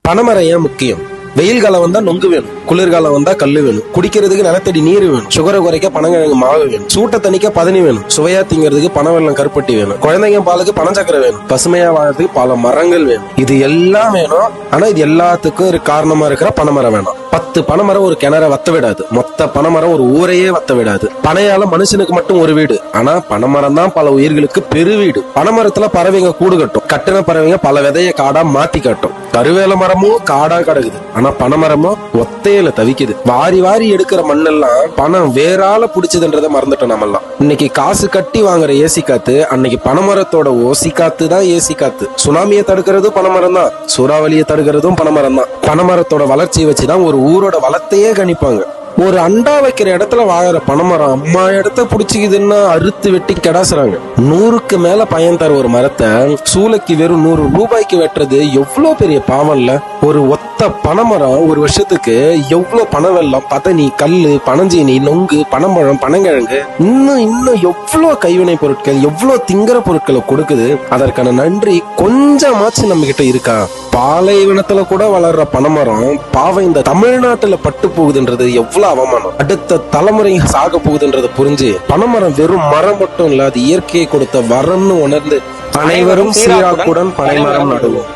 பனைமரம் ஏன் முக்கியம்? வெயில் காலம் வந்தா நொங்கு வேணும், குளிர்காலம் வந்தா கல்லு வேணும், குடிக்கிறதுக்கு நிலத்தடி நீர் வேணும், சுகரை குறைக்க பனங்கிழங்கு மாவு வேணும், சூட்டை தணிக்க பதனி வேணும், சுவையா திங்கிறதுக்கு பனவெல்லம் கருப்பட்டி வேணும், குழந்தைங்க பாலுக்கு பனச்சக்கரை வேணும், பசுமையா வாழறதுக்கு பல மரங்கள் வேணும். இது எல்லாம் வேணும். ஆனா இது எல்லாத்துக்கும் ஒரு காரணமா இருக்கிற பனைமரம் வேணும். 10 பனைமரம் ஒரு கிணற வத்த விடாது. மொத்த பனைமரம் ஒரு ஊரையே வத்த விடாது. பனையால மனுஷனுக்கு மட்டும் ஒரு வீடு, ஆனா பனைமரம் தான் பல உயிர்களுக்கு பெரு வீடு. பனைமரத்துல பறவைங்க கூடு கட்டும். கட்டின பறவைங்க பல விதைய காடா மாத்தி காட்டும். கருவேல மரமும் காடா கிடக்குது, ஆனா பனைமரமும் ஒத்தையில தவிக்குது. வாரி வாரி எடுக்கிற மண்ணெல்லாம் பணம் வேறால புடிச்சதுன்றதை மறந்துட்டோம் நம்மெல்லாம். இன்னைக்கு காசு கட்டி வாங்குற ஏசி காத்து அன்னைக்கு பனைமரத்தோட ஓசி காத்து தான் ஏசி காத்து. சுனாமியை தடுக்கிறது பனைமரம் தான், சூறாவளியை தடுக்கிறதும் பனைமரம் தான். பனைமரத்தோட வளர்ச்சியை வச்சுதான் ஒரு ஊரோட வளத்தையே கணிப்பாங்க. ஒரு அண்டா வைக்கிற இடத்துல வாழற பனைமரம் அம்மா இடத்த புடிச்சுக்குதுன்னா அறுத்து வெட்டி கெடாசுறாங்க. 100க்கு மேல பயன் தர ஒரு மரத்தை சூளைக்கு வெறும் 100 ரூபாய்க்கு வெட்டுறது எவ்வளவு பெரிய பாவம்ல. ஒரு ஒத்த பனைமரம் ஒரு வருஷத்துக்கு எவ்வளவு பனவெல்லம், பதனி, கல்லு, பனஞ்சீனி, நொங்கு, பனம்பழம், பனங்கிழங்கு, இன்னும் எவ்வளவு கைவினை பொருட்கள், எவ்வளவு திங்கிற பொருட்களை கொடுக்குது. அதற்கான நன்றி கொஞ்சமாச்சு நம்ம கிட்ட இருக்கா? பாலைவனத்துல கூட வளர்ற பனைமரம் பாவம் இந்த தமிழ்நாட்டுல பட்டு போகுதுன்றது எவ்வளவு அவமானம். அடுத்த தலைமுறை சாக போகுதுன்றதை புரிஞ்சு பனைமரம் வெறும் மரம் மட்டும் இல்ல, அது இயற்கையை கொடுத்த வரம்னு உணர்ந்து அனைவரும் சீராக்குடன் பனைமரம் நடுவோம்.